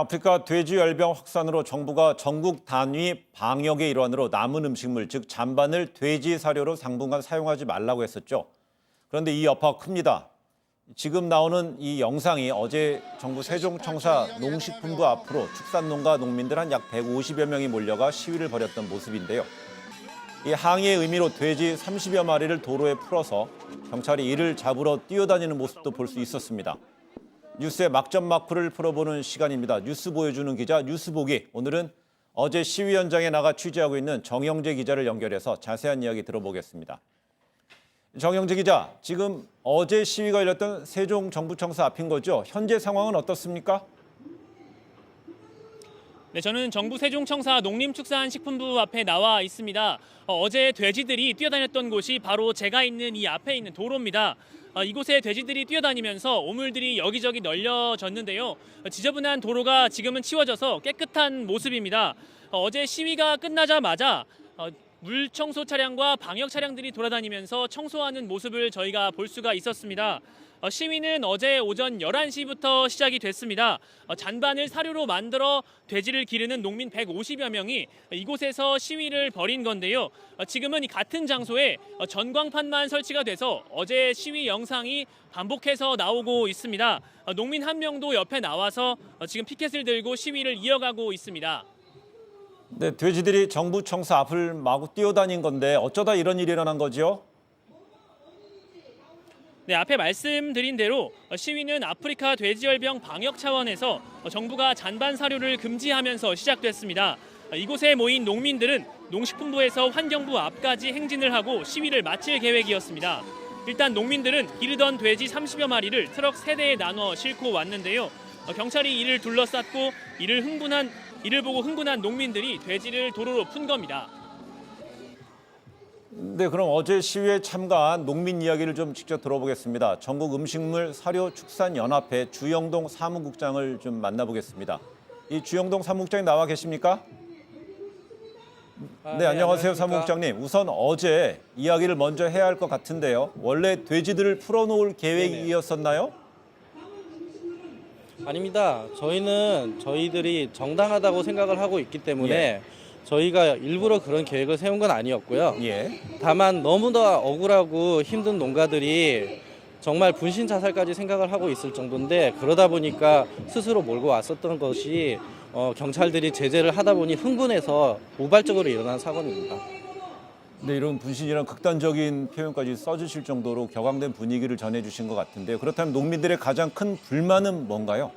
아프리카 돼지열병 확산으로 정부가 전국 단위 방역의 일환으로 남은 음식물, 즉 잔반을 돼지 사료로 당분간 사용하지 말라고 했었죠. 그런데 이 여파가 큽니다. 지금 나오는 이 영상이 어제 정부 세종청사 농식품부 앞으로 축산농가 농민들 한 약 150여 명이 몰려가 시위를 벌였던 모습인데요. 이 항의의 의미로 돼지 30여 마리를 도로에 풀어서 경찰이 이를 잡으러 뛰어다니는 모습도 볼 수 있었습니다. 뉴스의 막점 마크를 풀어보는 시간입니다. 뉴스 보여주는 기자 뉴스보기. 오늘은 어제 시위 현장에 나가 취재하고 있는 정영재 기자를 연결해서 자세한 이야기 들어보겠습니다. 정영재 기자, 지금 어제 시위가 열렸던 세종정부청사 앞인 거죠? 현재 상황은 어떻습니까? 네, 저는 정부 세종청사 농림축산식품부 앞에 나와 있습니다. 어제 돼지들이 뛰어다녔던 곳이 바로 제가 있는 이 앞에 있는 도로입니다. 이곳에 돼지들이 뛰어다니면서 오물들이 여기저기 널려졌는데요. 지저분한 도로가 지금은 치워져서 깨끗한 모습입니다. 어제 시위가 끝나자마자 물 청소 차량과 방역 차량들이 돌아다니면서 청소하는 모습을 저희가 볼 수가 있었습니다. 시위는 어제 오전 11시부터 시작이 됐습니다. 잔반을 사료로 만들어 돼지를 기르는 농민 150여 명이 이곳에서 시위를 벌인 건데요. 지금은 이 같은 장소에 전광판만 설치가 돼서 어제 시위 영상이 반복해서 나오고 있습니다. 농민 한 명도 옆에 나와서 지금 피켓을 들고 시위를 이어가고 있습니다. 네, 돼지들이 정부 청사 앞을 마구 뛰어다닌 건데 어쩌다 이런 일이 일어난 거죠? 네, 앞에 말씀드린 대로 시위는 아프리카 돼지열병 방역 차원에서 정부가 잔반 사료를 금지하면서 시작됐습니다. 이곳에 모인 농민들은 농식품부에서 환경부 앞까지 행진을 하고 시위를 마칠 계획이었습니다. 일단 농민들은 기르던 돼지 30여 마리를 트럭 3대에 나눠 싣고 왔는데요. 경찰이 이를 둘러쌌고 이를 보고 흥분한 농민들이 돼지를 도로로 푼 겁니다. 네, 그럼 어제 시위에 참가한 농민 이야기를 좀 직접 들어보겠습니다. 전국 음식물 사료 축산 연합회 주영동 사무국장을 좀 만나보겠습니다. 이 주영동 사무국장이 나와 계십니까? 네, 안녕하세요, 사무국장님. 우선 어제 이야기를 먼저 해야 할 것 같은데요. 원래 돼지들을 풀어놓을 계획이었었나요? 아닙니다. 저희들이 정당하다고 생각을 하고 있기 때문에 저희가 일부러 그런 계획을 세운 건 아니었고요. 다만 너무나 억울하고 힘든 농가들이 정말 분신 자살까지 생각을 하고 있을 정도인데 그러다 보니까 스스로 몰고 왔었던 것이 경찰들이 제재를 하다 보니 흥분해서 우발적으로 일어난 사건입니다. 네, 이런 분신이란 극단적인 표현까지 써주실 정도로 격앙된 분위기를 전해주신 것 같은데요. 그렇다면 농민들의 가장 큰 불만은 뭔가요?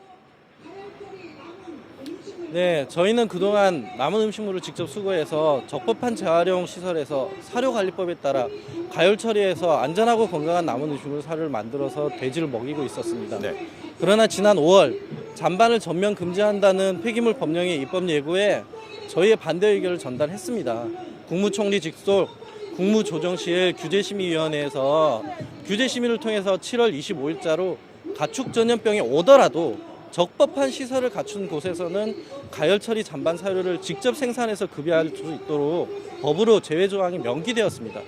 네, 저희는 그동안 남은 음식물을 직접 수거해서 적법한 재활용 시설에서 사료관리법에 따라 가열 처리해서 안전하고 건강한 남은 음식물 사료를 만들어서 돼지를 먹이고 있었습니다. 네. 그러나 지난 5월 잔반을 전면 금지한다는 폐기물 법령의 입법 예고에 저희의 반대 의견을 전달했습니다. 국무총리 직속 국무조정실 규제심의위원회에서 규제심의를 통해서 7월 25일자로 가축 전염병이 오더라도 적법한 시설을 갖춘 곳에서는 가열처리 잔반 사료를 직접 생산해서 급여할 수 있도록 법으로 제외 조항이 명기되었습니다.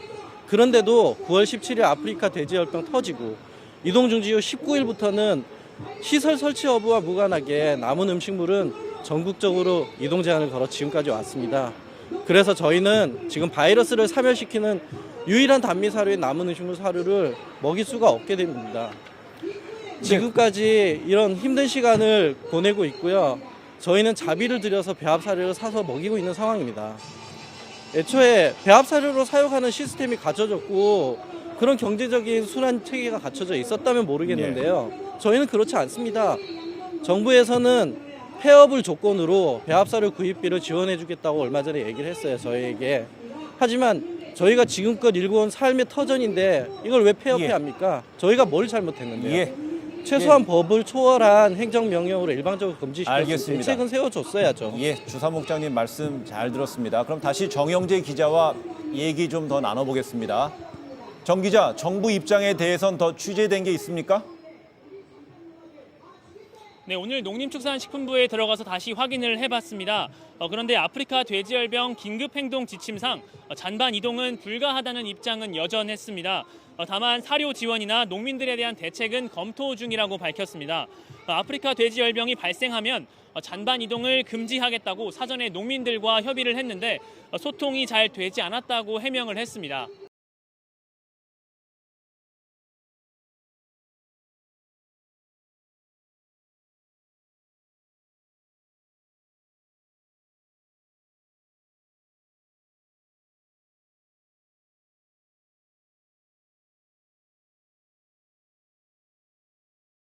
그런데도 9월 17일 아프리카 돼지열병 터지고 이동중지 후 19일부터는 시설 설치 여부와 무관하게 남은 음식물은 전국적으로 이동 제한을 걸어 지금까지 왔습니다. 그래서 저희는 지금 바이러스를 사멸시키는 유일한 단미 사료인 남은 음식물 사료를 먹일 수가 없게 됩니다. 지금까지 이런 힘든 시간을 보내고 있고요. 저희는 자비를 들여서 배합 사료를 사서 먹이고 있는 상황입니다. 애초에 배합 사료로 사용하는 시스템이 갖춰졌고 그런 경제적인 순환 체계가 갖춰져 있었다면 모르겠는데요. 저희는 그렇지 않습니다. 정부에서는 폐업을 조건으로 배합 사료 구입비를 지원해 주겠다고 얼마 전에 얘기를 했어요, 저희에게. 하지만 저희가 지금껏 일궈온 삶의 터전인데 이걸 왜 폐업해야 합니까? 저희가 뭘 잘못했는데요? 최소한 법을 초월한 행정명령으로 일방적으로 금지시켰을 때 대책은 세워줬어야죠. 주 사무국장님 말씀 잘 들었습니다. 그럼 다시 정영재 기자와 얘기 좀 더 나눠보겠습니다. 정 기자, 정부 입장에 대해서는 더 취재된 게 있습니까? 네, 오늘 농림축산식품부에 들어가서 다시 확인을 해봤습니다. 그런데 아프리카 돼지열병 긴급행동 지침상 잔반 이동은 불가하다는 입장은 여전했습니다. 다만 사료 지원이나 농민들에 대한 대책은 검토 중이라고 밝혔습니다. 아프리카 돼지열병이 발생하면 잔반 이동을 금지하겠다고 사전에 농민들과 협의를 했는데 소통이 잘 되지 않았다고 해명을 했습니다.